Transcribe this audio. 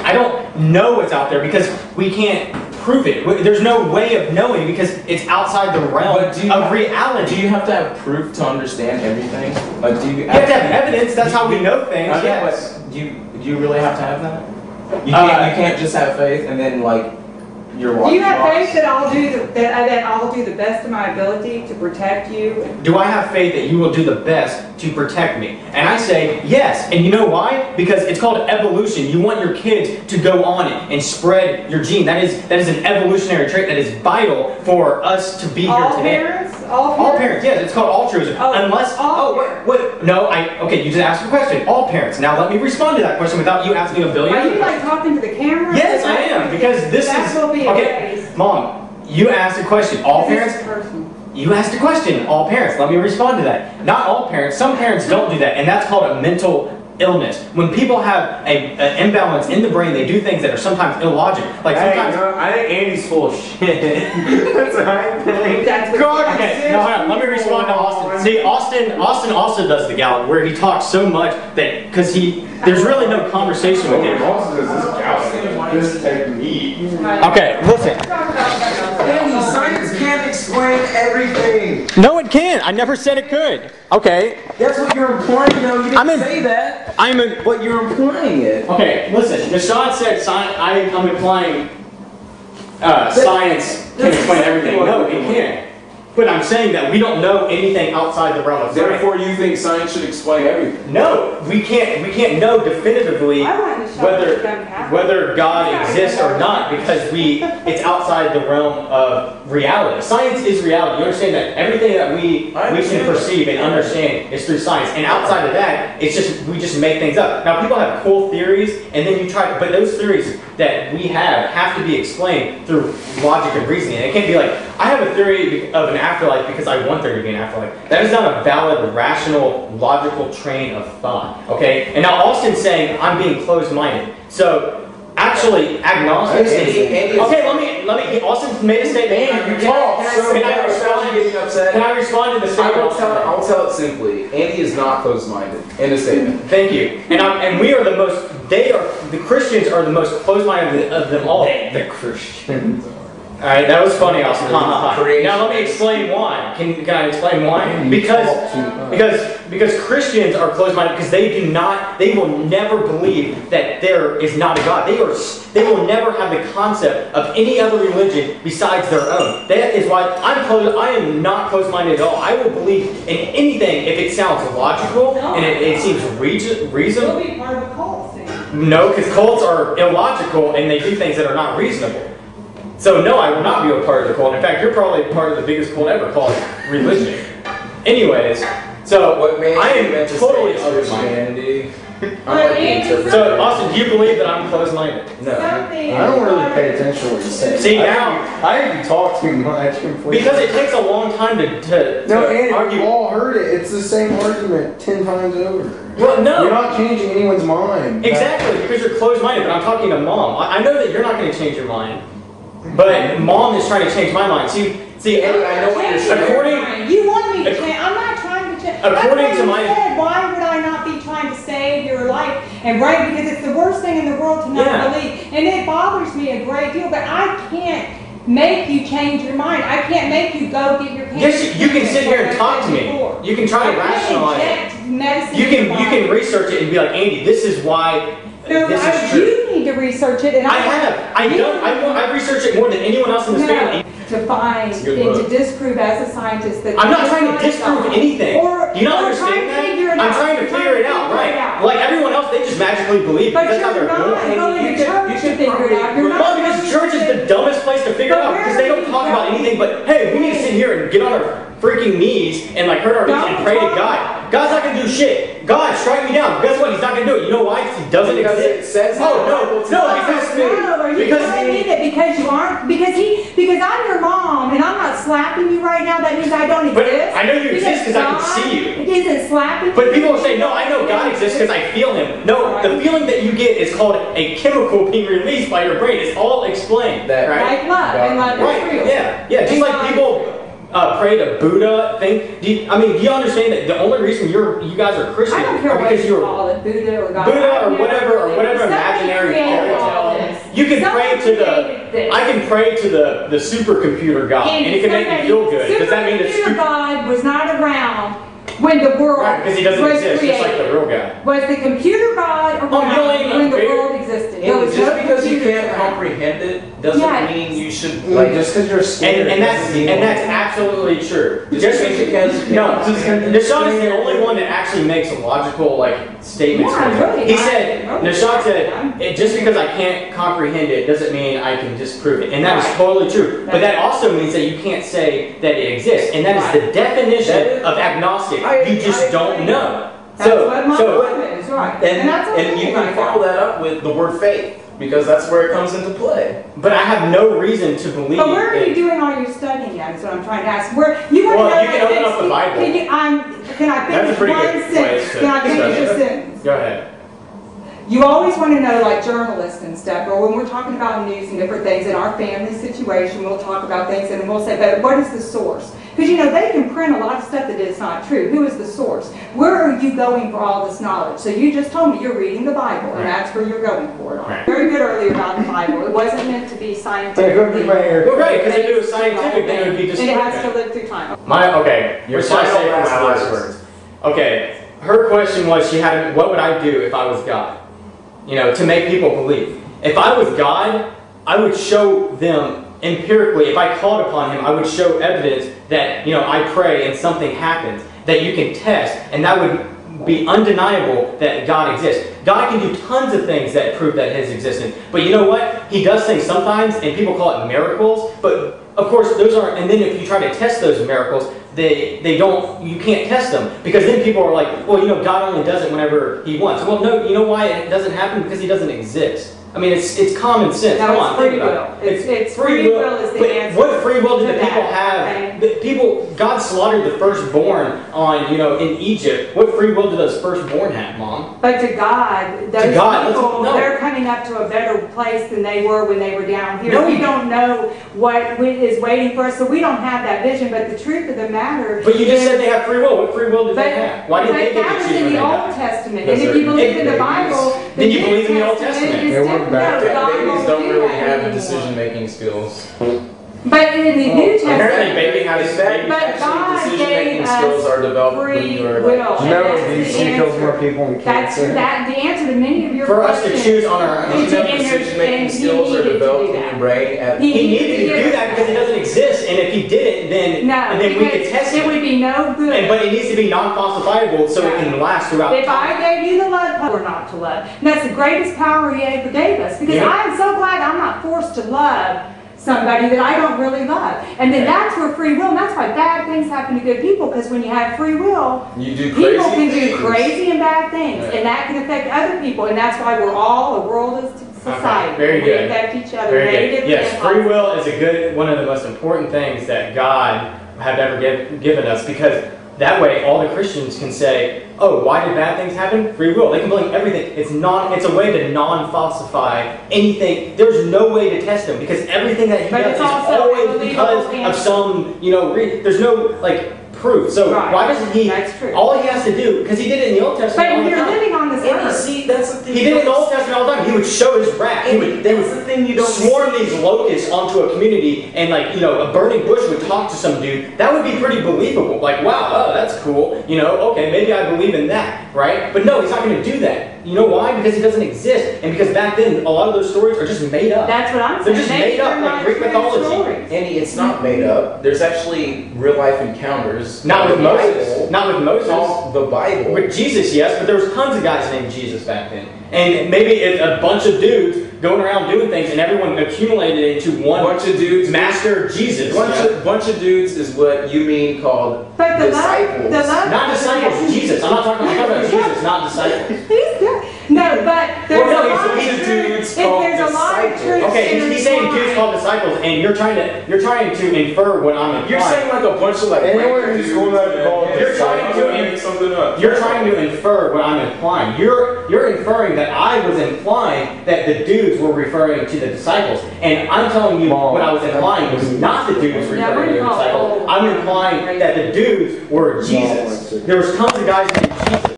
I don't know what's out there because we can't prove it. There's no way of knowing because it's outside the realm of reality. Do you have to have proof to understand everything? You have to have evidence. That's how we know things. Yes. Do you really have to have that? You can't just have faith and then like you're walking. Do you have faith that I'll do the best of my ability to protect you? Do I have faith that you will do the best to protect me? And I say yes. And you know why? Because it's called evolution. You want your kids to go on it and spread your gene. That is an evolutionary trait that is vital for us to be here today. Parents? All parents, yes. It's called altruism. Unless okay, you just asked a question. All parents. Now let me respond to that question without you asking a billion. Are you like talking to the camera? Yes, I am, because this is okay. Mom, you asked a question. All parents. You asked a question. All parents. Let me respond to that. Not all parents. Some parents don't do that, and that's called a mental illness. When people have an imbalance in the brain, they do things that are sometimes illogical. Like sometimes. I think Andy's full of shit. That's what I think. Okay, no, hold on. Let me respond to Austin. See, Austin also does the Gallup, where he talks so much that because there's really no conversation with him. Austin does this Gallup, this technique. Okay, listen. Science can't explain everything. No, it can't. I never said it could. Okay. That's what you're implying, though. You didn't say that. But you're implying it. Okay, listen. Deshaun said I'm implying science can explain everything. No, it can't. But I'm saying that we don't know anything outside the realm of science. Therefore, you think science should explain everything? No, we can't know definitively whether God exists or not because it's outside the realm of reality. Science is reality. You understand that everything that we can perceive and understand is through science. And outside of that, we just make things up. Now, people have cool theories, and then but those theories that we have to be explained through logic and reasoning. It can't be like, I have a theory of an afterlife because I want there to be an afterlife. That is not a valid, rational, logical train of thought. Okay? And now Austin's saying I'm being closed-minded. So actually, agnostic. Okay, let me. Austin made a statement. Can I respond to the statement? I'll tell it simply. Andy is not closed-minded. End of statement. Thank you. And we are the most. The Christians are the most closed-minded of them all. The Christians. All right, that was funny, Austin. Now let me explain why. Can I explain why? Because Christians are closed-minded because they will never believe that there is not a God. They will never have the concept of any other religion besides their own. That is why I am not closed-minded at all. I will believe in anything if it sounds logical and it seems reasonable. You'll be part of a cult soon. No, because cults are illogical and they do things that are not reasonable. So no, I will not be a part of the cult. In fact, you're probably part of the biggest cult ever called religion. Anyways, so I am totally Christianity. So Austin, do you believe that I'm closed-minded? No. I don't really pay attention to what you say. See now, I think you talk too much. Because it takes a long time to argue. We've all heard it. It's the same argument 10 times over. Well, no. You're not changing anyone's mind. Exactly, because you're closed-minded. But I'm talking to Mom. I know that you're not going to change your mind. But Mom is trying to change my mind. See, Andy, I know what you're saying. You want me to change. I'm not trying to change. According to my... Why would I not be trying to save your life? And because it's the worst thing in the world to not believe. And it bothers me a great deal, but I can't make you change your mind. I can't make you go get your cancer. Yes, you can sit here and talk to me. You can try to rationalize it. You can research it and be like, Andy, this is why... This is true. You need to research it, and I have. I've researched it more than anyone else in this family. To find and to disprove as a scientist that I'm not trying to disprove anything. Do you not understand that? I'm trying to figure it out, right? Like everyone else, they just magically believe. But you're not going to church to figure it out. Well, because church is the dumbest place to figure it out because they don't talk about anything but, hey, we need to sit here and get on our freaking knees and like hurt our knees and pray to God. God's not going to do shit. God, strike me down. Guess what? He's not going to do it. You know why? He doesn't exist. Because I'm your mom and I'm not slapping you right now. That means I don't exist. But I know you exist because I can see you. It isn't slapping. But people will say, no, I know God exists because I feel Him. No, the feeling that you get is called a chemical being released by your brain. It's all explained. Right? Like love and love is real. Yeah. Just like people pray to Buddha thing. Do you understand that the only reason you guys are Christian I don't care because what you call it, Buddha or God. Buddha or whatever imaginary fairy tale. You can pray to created this. I can pray to the supercomputer God, and it can make me feel good. Does that mean it's Supercomputer God was not around when the world right, because he doesn't was exist, created. just like the real guy. Was the computer God around when the world existed? There was just no because you computers can't around. comprehend it doesn't mean you should Like just because you're scared. And that's absolutely true. Just because no, Nishant is the only one that actually makes logical statements. Yeah, really. He said, Nishant said, just because I can't comprehend it doesn't mean I can disprove it, and that is totally true. But that also means that you can't say that it exists, and that is the definition of agnostic. You just don't know. That's what my point is, right? And you can follow that up with the word faith, because that's where it comes into play. But I have no reason to believe. But where are you doing all your studying at? Is what I'm trying to ask. Where you want to know? You can open up the Bible. Can I finish one sentence? Can I finish a sentence? Go ahead. You always want to know, like journalists and stuff, or when we're talking about news and different things in our family situation, we'll talk about things and we'll say, but what is the source? Because they can print a lot of stuff that is not true. Who is the source? Where are you going for all this knowledge? So you just told me you're reading the Bible, and that's where you're going for it. Right. Very good earlier about the Bible. It wasn't meant to be scientific. Well, right, because if it was scientific, then it would be just. And it has to live through time. Your final last words. Okay, her question was, what would I do if I was God? To make people believe. If I was God, I would show them empirically, if I called upon him, I would show evidence that, I pray and something happens, that you can test, and that would be undeniable that God exists. God can do tons of things that prove that his existence. But you know what? He does things sometimes, and people call it miracles, but of course those aren't, and then if you try to test those miracles, you can't test them, because then people are like, well, God only does it whenever he wants. Well, no, you know why it doesn't happen? Because he doesn't exist. I mean, it's common sense. No, Come on, think free about will. it. It's free will is the but answer. what free will do the to people that, have? God slaughtered the firstborn in Egypt. What free will do those firstborn have, Mom? But to God, those people, they're coming up to a better place than they were when they were down here. No. We don't know what is waiting for us, so we don't have that vision. But the truth of the matter But you just said they have free will. What free will do they have? Why do you think they that could was choose in when the they Old die? Testament. And if you believe in the Bible, then you believe in the Old Testament. is different. Babies don't really have decision-making skills. But in the New Testament, apparently baby has but God decision-making gave skills us are developed when free you are will. DC kills more people than That's cancer. the answer to many of your For us questions. to choose on our own. Decision-making skills are developed in your brain. He needed to do that because it doesn't exist, and if he didn't, then we could test it. It would be no good. But it needs to be non-falsifiable so it can last throughout If time. I gave you the love or not to love, and that's the greatest power he ever gave us. Because I am so glad I'm not forced to love somebody that I don't really love. And then that's where free will, and that's why bad things happen to good people, because when you have free will, you do people can do crazy and bad things, and that can affect other people, and that's why we're all a worldist society. Okay, very good. We affect each other. Very good. Yes, and free will is one of the most important things that God have ever given us, because that way all the Christians can say, oh, why did bad things happen? Free will. They can blame everything. It's a way to non-falsify anything. There's no way to test him, because everything that he does is always because of some, there's no proof. So why doesn't he? That's true. All he has to do, because he did it in the Old Testament. But all the you're time. living on this earth. See, that's the thing. He did it in the Old Testament all the time. He would show his wrath. They would swarm these locusts onto a community, and a burning bush would talk to some dude. That would be pretty believable. Like, wow, oh, that's cool. Okay, maybe I believe in that, right? But no, he's not going to do that. You know why? Because he doesn't exist, and because back then a lot of those stories are just made up. That's what I'm They're saying. just made up, like Greek mythology. Andy, it's not made up. There's actually real life encounters. Not with Moses. Not with Moses. Called the Bible. With Jesus, yes, but there was tons of guys named Jesus back then. And maybe a bunch of dudes going around doing things, and everyone accumulated into one bunch of dudes. Master Jesus. Bunch of dudes is what you mean called disciples. Not disciples, Jesus. I'm talking about Jesus, not disciples. No, but there's a lot of dudes called disciples. Okay, he's saying dudes called disciples, and you're trying to infer what I'm implying. You're saying like a bunch of anyone who's going to call you're trying to infer what I'm implying. You're inferring that I was implying that the dudes were referring to the disciples, and I'm telling you what I was implying was not the dudes referring to the disciples. I'm implying that the dudes were Jesus. There was tons of guys named Jesus.